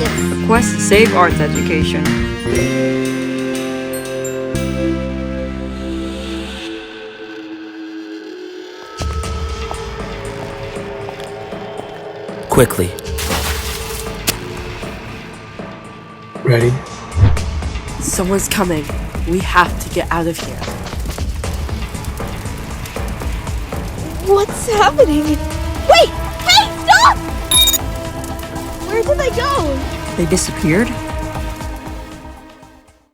this? A quest to save arts education. Quickly. Ready? Someone's coming. We have to get out of here. What's happening? Wait! Hey, stop! Where did they go? They disappeared?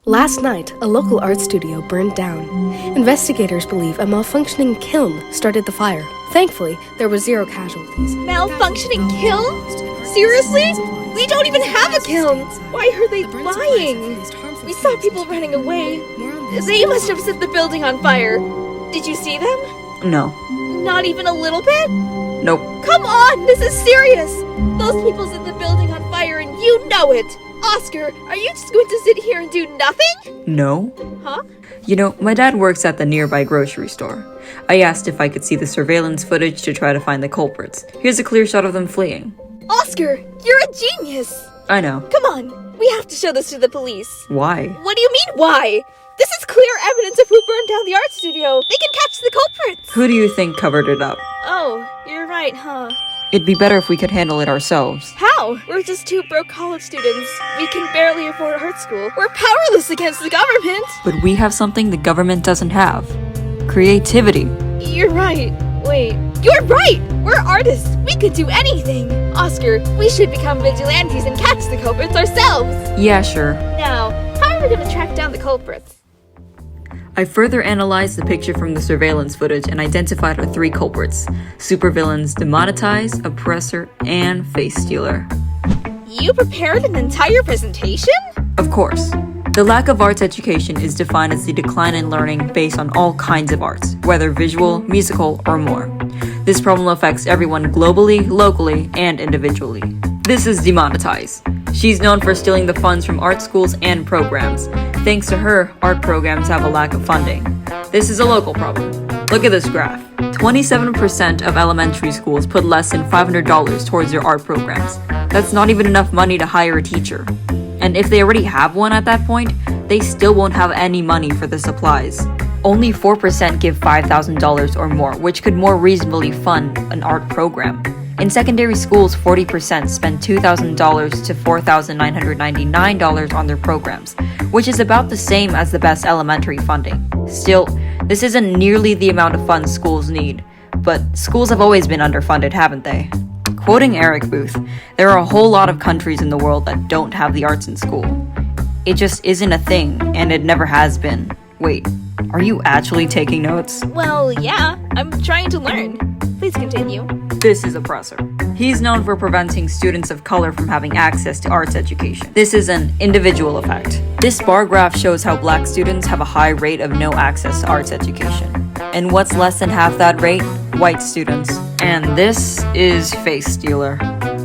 Last night, a local art studio burned down. Investigators believe a malfunctioning kiln started the fire. Thankfully, there were 0 casualties. Malfunctioning kiln? Seriously? We don't even have a kiln! Why are they lying? We saw people running away. They must have set the building on fire. Did you see them? No. Not even a little bit? Nope. Come on, this is serious! Those people set the building on fire and you know it! Oscar, are you just going to sit here and do nothing? No? Huh? You know, my dad works at the nearby grocery store. I asked if I could see the surveillance footage to try to find the culprits. Here's a clear shot of them fleeing. Oscar, you're a genius! I know. Come on, we have to show this to the police. Why? What do you mean, why? This is clear evidence of who burned down the art studio. They can catch the culprits. Who do you think covered it up? Oh, you're right, huh? It'd be better if we could handle it ourselves. How? We're just 2 broke college students. We can barely afford art school. We're powerless against the government. But we have something the government doesn't have. Creativity. You're right. Wait, you're right! We're artists. We could do anything. Oscar, we should become vigilantes and catch the culprits ourselves. Yeah, sure. Now, how are we gonna track down the culprits? I further analyzed the picture from the surveillance footage and identified our 3 culprits: supervillains, demonetize, oppressor, and face stealer. You prepared an entire presentation? Of course. The lack of arts education is defined as the decline in learning based on all kinds of arts, whether visual, musical, or more. This problem affects everyone globally, locally, and individually. This is demonetize. She's known for stealing the funds from art schools and programs. Thanks to her, art programs have a lack of funding. This is a local problem. Look at this graph. 27% of elementary schools put less than $500 towards their art programs. That's not even enough money to hire a teacher. And if they already have one at that point, they still won't have any money for the supplies. Only 4% give $5,000 or more, which could more reasonably fund an art program. In secondary schools, 40% spend $2,000 to $4,999 on their programs, which is about the same as the best elementary funding. Still, this isn't nearly the amount of funds schools need, but schools have always been underfunded, haven't they? Quoting Eric Booth, there are a whole lot of countries in the world that don't have the arts in school. It just isn't a thing, and it never has been. Wait, are you actually taking notes? Well, yeah, I'm trying to learn. Please continue. This is Oppressor. He's known for preventing students of color from having access to arts education. This is an individual effect. This bar graph shows how black students have a high rate of no access to arts education. And what's less than half that rate? White students. And this is Face Stealer.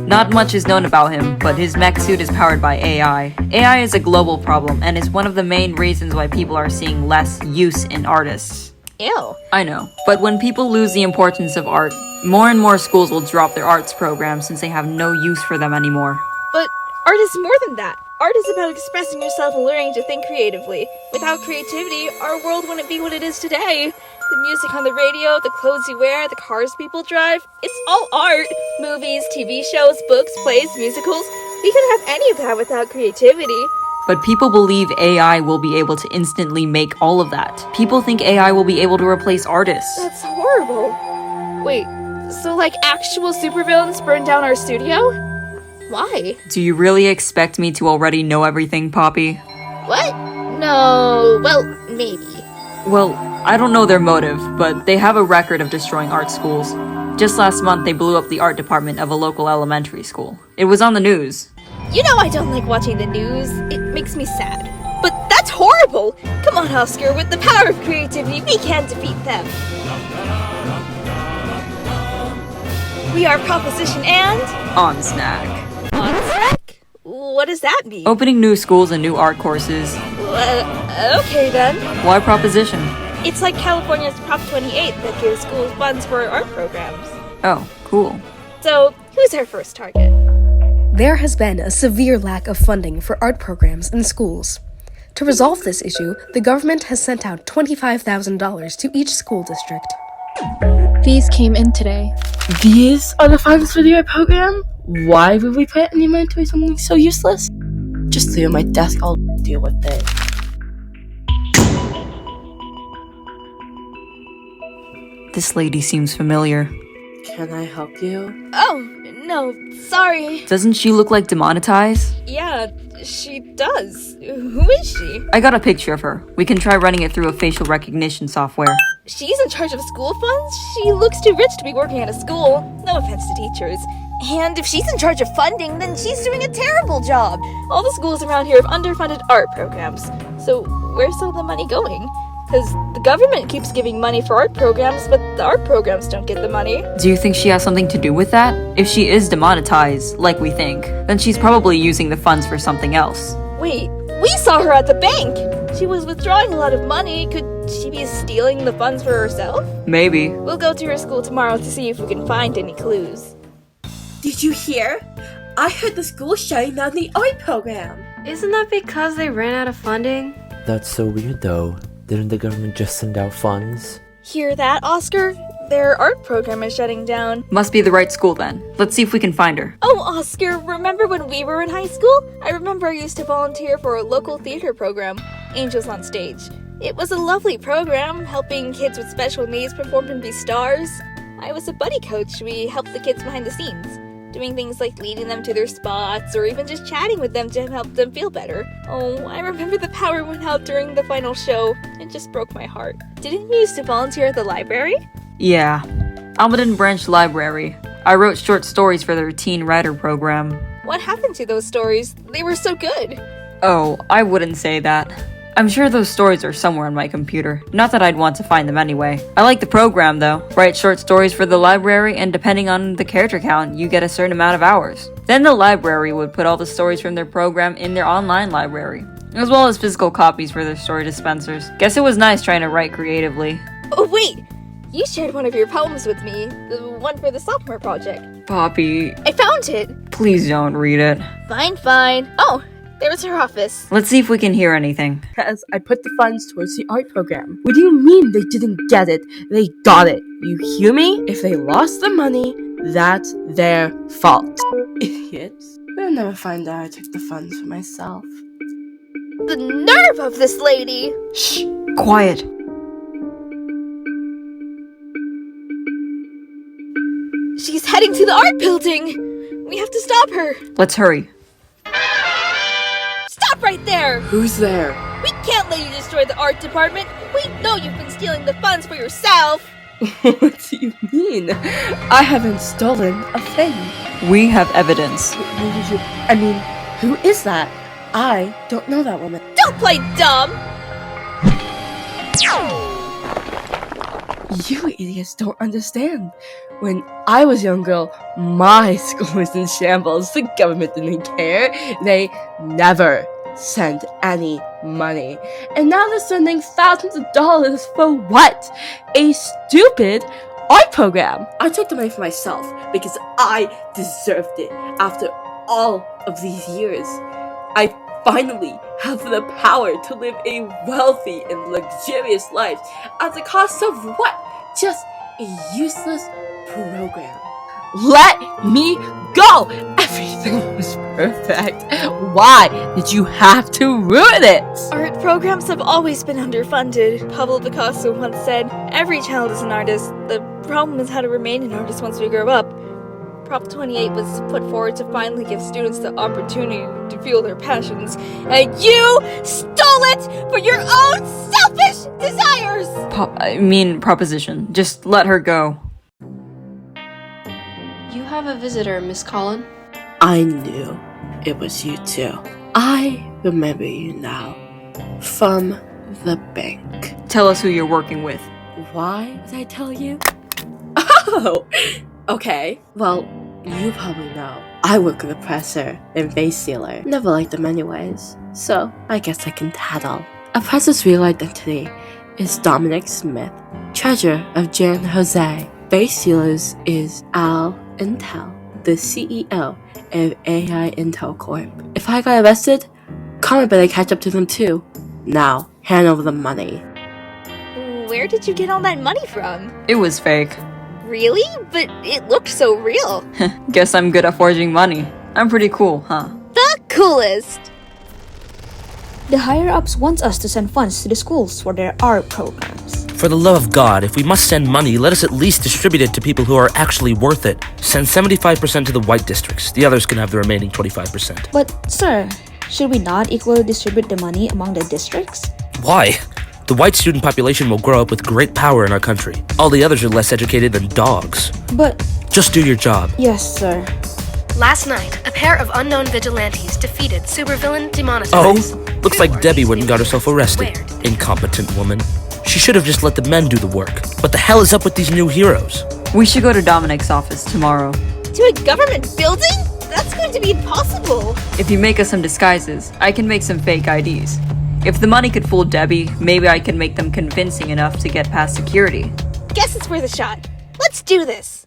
Not much is known about him, but his mech suit is powered by AI. AI is a global problem and is one of the main reasons why people are seeing less use in artists. Ew. I know, but when people lose the importance of art, more and more schools will drop their arts programs since they have no use for them anymore. But art is more than that. Art is about expressing yourself and learning to think creatively. Without creativity, our world wouldn't be what it is today. The music on the radio, the clothes you wear, the cars people drive, it's all art. Movies, TV shows, books, plays, musicals. We couldn't have any of that without creativity. But people believe AI will be able to instantly make all of that. People think AI will be able to replace artists. That's horrible. Wait, so like actual supervillains burned down our studio? Why? Do you really expect me to already know everything, Poppy? What? No, well, maybe. Well, I don't know their motive, but they have a record of destroying art schools. Just last month, they blew up the art department of a local elementary school. It was on the news. You know I don't like watching the news. It makes me sad. But that's horrible! Come on, Oscar, with the power of creativity, we can defeat them. We are Proposition and... On Snack. On Snack? What does that mean? Opening new schools and new art courses. Okay then. Why Proposition? It's like California's Prop 28 that gives schools funds for art programs. Oh, cool. So, who's our first target? There has been a severe lack of funding for art programs in schools. To resolve this issue, the government has sent out $25,000 to each school district. These came in today. These are the funds for the art program? Why would we put any money into something so useless? Just leave it on my desk, I'll deal with it. This lady seems familiar. Can I help you? Oh, no, sorry. Doesn't she look like Demonetize? Yeah, she does. Who is she? I got a picture of her. We can try running it through a facial recognition software. She's in charge of school funds? She looks too rich to be working at a school. No offense to teachers. And if she's in charge of funding, then she's doing a terrible job. All the schools around here have underfunded art programs. So where's all the money going? Because the government keeps giving money for art programs, but the art programs don't get the money. Do you think she has something to do with that? If she is demonetized, like we think, then she's probably using the funds for something else. Wait, we saw her at the bank! She was withdrawing a lot of money. Could she be stealing the funds for herself? Maybe. We'll go to her school tomorrow to see if we can find any clues. Did you hear? I heard the school shutting down the art program. Isn't that because they ran out of funding? That's so weird though. Didn't the government just send out funds? Hear that, Oscar? Their art program is shutting down. Must be the right school then. Let's see if we can find her. Oh, Oscar, remember when we were in high school? I remember I used to volunteer for a local theater program, Angels on Stage. It was a lovely program, helping kids with special needs perform and be stars. I was a buddy coach. We helped the kids behind the scenes, doing things like leading them to their spots or even just chatting with them to help them feel better. Oh, I remember the power went out during the final show. It just broke my heart. Didn't you used to volunteer at the library? Yeah. Almaden Branch Library. I wrote short stories for their teen writer program. What happened to those stories? They were so good. Oh, I wouldn't say that. I'm sure those stories are somewhere on my computer. Not that I'd want to find them anyway. I like the program though. Write short stories for the library, and depending on the character count, you get a certain amount of hours. Then the library would put all the stories from their program in their online library, as well as physical copies for their story dispensers. Guess it was nice trying to write creatively. Oh, wait! You shared one of your poems with me, the one for the Sophomore project. Poppy, I found it! please don't read it. Fine. Oh, there's her office. Let's see if we can hear anything. Because I put the funds towards the art program. What do you mean they didn't get it? They got it. You hear me? If they lost the money, that's their fault. Idiots. They'll never find out I took the funds for myself. The nerve of this lady! Shh! Quiet! She's heading to the art building! We have to stop her! Let's hurry. Stop right there! Who's there? We can't let you destroy the art department! We know you've been stealing the funds for yourself! What do you mean? I haven't stolen a thing. We have evidence. I mean, who is that? I don't know that woman. Don't play dumb! You idiots don't understand. When I was a young girl, my school was in shambles. The government didn't care. They never sent any money. And now they're sending thousands of dollars for what? A stupid art program. I took the money for myself because I deserved it. After all of these years, I finally have the power to live a wealthy and luxurious life at the cost of what? Just a useless program. Let me go! Everything was perfect. Why did you have to ruin it? Art programs have always been underfunded. Pablo Picasso once said, "Every child is an artist. The problem is how to remain an artist once we grow up." Prop 28 was put forward to finally give students the opportunity to feel their passions, and you stole it for your own selfish desires! Proposition. Just let her go. You have a visitor, Miss Collin. I knew it was you too. I remember you now. From the bank. Tell us who you're working with. Why did I tell you? Oh! Okay. Well, you probably know. I work with a presser and vase sealer. Never liked them anyways. So, I guess I can tattle. A presser's real identity is Dominic Smith, treasurer of Jan Jose. Vase sealers is Al and Tel. the CEO of AI Intel Corp. If I got arrested, Connor better catch up to them too. Now, hand over the money. Where did you get all that money from? It was fake. Really? But it looked so real. Guess I'm good at forging money. I'm pretty cool, huh? The coolest! The higher-ups want us to send funds to the schools for their art programs. For the love of God, if we must send money, let us at least distribute it to people who are actually worth it. Send 75% to the white districts. The others can have the remaining 25%. But, sir, should we not equally distribute the money among the districts? Why? The white student population will grow up with great power in our country. All the others are less educated than dogs. But... Just do your job. Yes, sir. Last night, a pair of unknown vigilantes defeated supervillain Demonetize. Oh, looks like Debbie went and got herself arrested. Incompetent woman. She should have just let the men do the work. What the hell is up with these new heroes? We should go to Dominic's office tomorrow. To a government building? That's going to be impossible. If you make us some disguises, I can make some fake IDs. If the money could fool Debbie, maybe I can make them convincing enough to get past security. Guess it's worth a shot. Let's do this.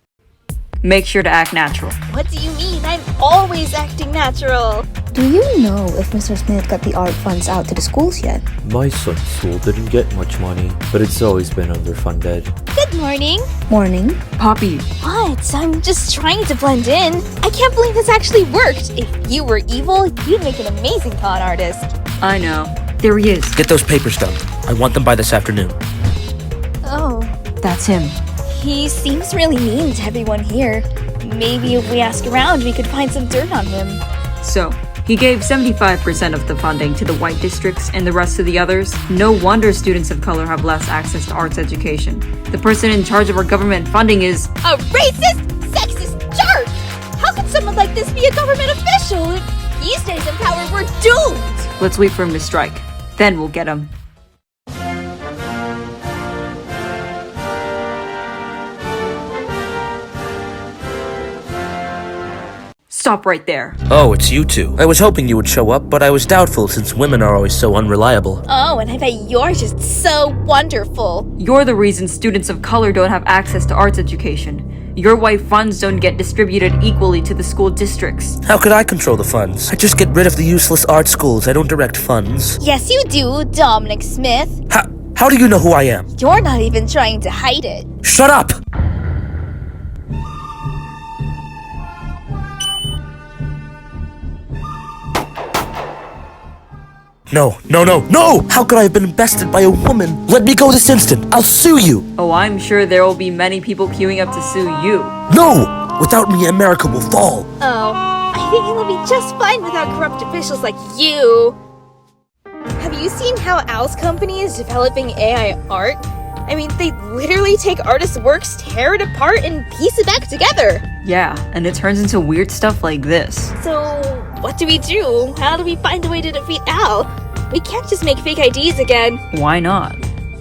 Make sure to act natural. What do you mean? I'm always acting natural. Do you know if Mr. Smith got the art funds out to the schools yet? My son's school didn't get much money, but it's always been underfunded. Good morning. Morning. Poppy. What? I'm just trying to blend in. I can't believe this actually worked. If you were evil, you'd make an amazing con artist. I know. There he is. Get those papers done. I want them by this afternoon. Oh. That's him. He seems really mean to everyone here. Maybe if we ask around, we could find some dirt on him. So, he gave 75% of the funding to the white districts and the rest to the others. No wonder students of color have less access to arts education. The person in charge of our government funding is a racist, sexist jerk! How could someone like this be a government official? If he stays in power, we're doomed! Let's wait for him to strike. Then we'll get him. Stop right there. Oh, it's you two. I was hoping you would show up, but I was doubtful since women are always so unreliable. Oh, and I bet you're just so wonderful. You're the reason students of color don't have access to arts education. Your white funds don't get distributed equally to the school districts. How could I control the funds? I just get rid of the useless art schools. I don't direct funds. Yes, you do, Dominic Smith. How do you know who I am? You're not even trying to hide it. Shut up! No! How could I have been bested by a woman? Let me go this instant! I'll sue you! Oh, I'm sure there will be many people queuing up to sue you. No! Without me, America will fall! Oh, I think it'll be just fine without corrupt officials like you. Have you seen how Al's company is developing AI art? I mean, they literally take artists' works, tear it apart, and piece it back together. Yeah, and it turns into weird stuff like this. So, what do we do? How do we find a way to defeat Al? We can't just make fake IDs again. Why not?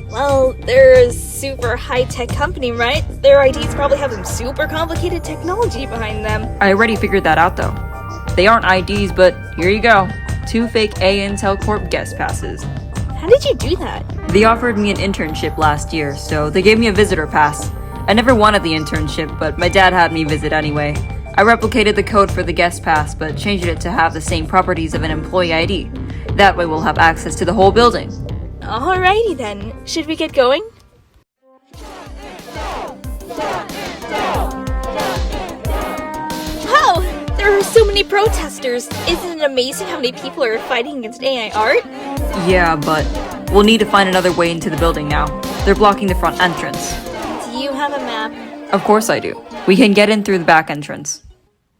Well, they're a super high-tech company, right? Their IDs probably have some super complicated technology behind them. I already figured that out, though. They aren't IDs, but here you go. 2 fake A Intel Corp guest passes. How did you do that? They offered me an internship last year, so they gave me a visitor pass. I never wanted the internship, but my dad had me visit anyway. I replicated the code for the guest pass, but changed it to have the same properties of an employee ID. That way we'll have access to the whole building. Alrighty then. Should we get going? Wow! There are so many protesters. Isn't it amazing how many people are fighting against AI art? Yeah, but we'll need to find another way into the building now. They're blocking the front entrance. Do you have a map? Of course I do. We can get in through the back entrance.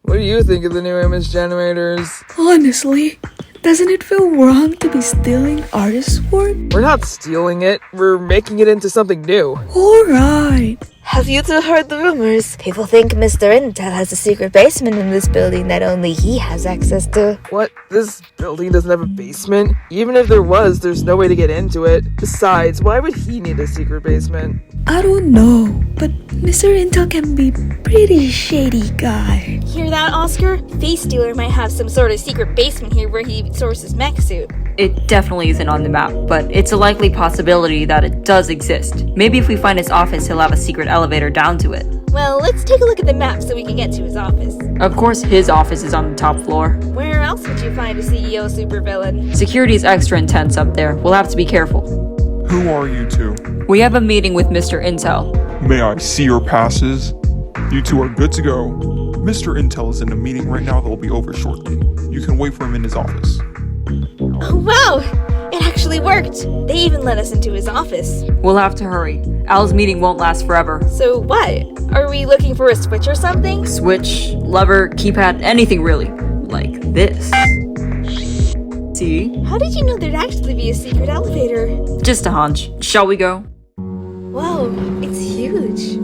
What do you think of the new image generators? Honestly, doesn't it feel wrong to be stealing artist work? We're not stealing it. We're making it into something new. Alright. Have you two heard the rumors? People think Mr. Intel has a secret basement in this building that only he has access to. What? This building doesn't have a basement? Even if there was, there's no way to get into it. Besides, why would he need a secret basement? I don't know, but Mr. Intel can be pretty shady guy. Hear that, Oscar? Face Stealer might have some sort of secret basement here where he stores his mech suit. It definitely isn't on the map, but it's a likely possibility that it does exist. Maybe if we find his office, he'll have a secret elevator down to it. Well, let's take a look at the map so we can get to his office. Of course, his office is on the top floor. Where else would you find a CEO supervillain? Security is extra intense up there. We'll have to be careful. Who are you two? We have a meeting with Mr. Intel. May I see your passes? You two are good to go. Mr. Intel is in a meeting right now that will be over shortly. You can wait for him in his office. Oh, wow! It actually worked! They even let us into his office. We'll have to hurry. Al's meeting won't last forever. So what? Are we looking for a switch or something? Switch, lever, keypad, anything really. Like this. See? How did you know there'd actually be a secret elevator? Just a hunch. Shall we go? Whoa, it's huge.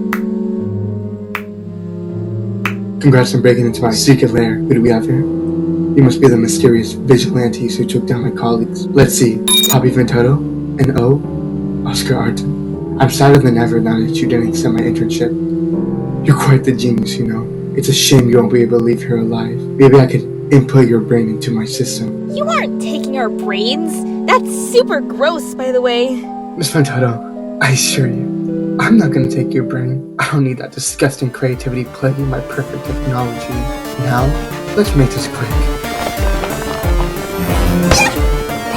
Congrats on breaking into my secret lair. Who do we have here? You must be the mysterious vigilantes who took down my colleagues. Let's see. Poppy Ventotto and Oscar Arton. I'm sadder than ever now that you didn't accept my internship. You're quite the genius, you know. It's a shame you won't be able to leave here alive. Maybe I could input your brain into my system. You aren't taking our brains. That's super gross, by the way. Miss Ventotto, I assure you, I'm not gonna take your brain. I don't need that disgusting creativity plaguing my perfect technology. Now, let's make this quick.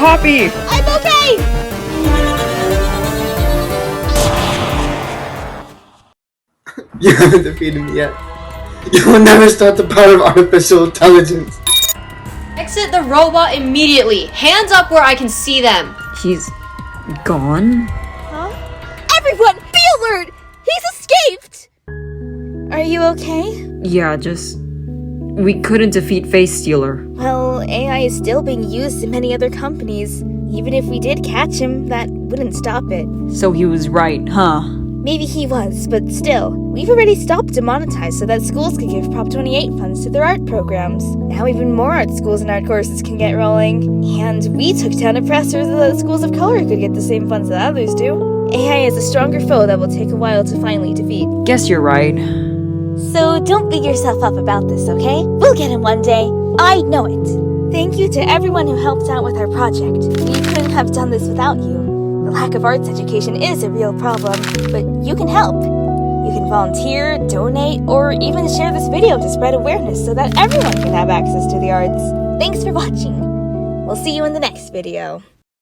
Poppy! I'm okay! You haven't defeated me yet. You will never stop the power of artificial intelligence. Exit the robot immediately. Hands up where I can see them. He's gone? Huh? Everyone, be alert! He's escaped! Are you okay? Yeah, we couldn't defeat Face Stealer. Well, AI is still being used in many other companies. Even if we did catch him, that wouldn't stop it. So he was right, huh? Maybe he was, but still, we've already stopped Demonetize so that schools could give Prop 28 funds to their art programs. Now even more art schools and art courses can get rolling. And we took down oppressors so that schools of color could get the same funds that others do. AI is a stronger foe that will take a while to finally defeat. Guess you're right. So don't beat yourself up about this, okay? We'll get him one day. I know it. Thank you to everyone who helped out with our project. We couldn't have done this without you. The lack of arts education is a real problem, but you can help. You can volunteer, donate, or even share this video to spread awareness so that everyone can have access to the arts. Thanks for watching. We'll see you in the next video.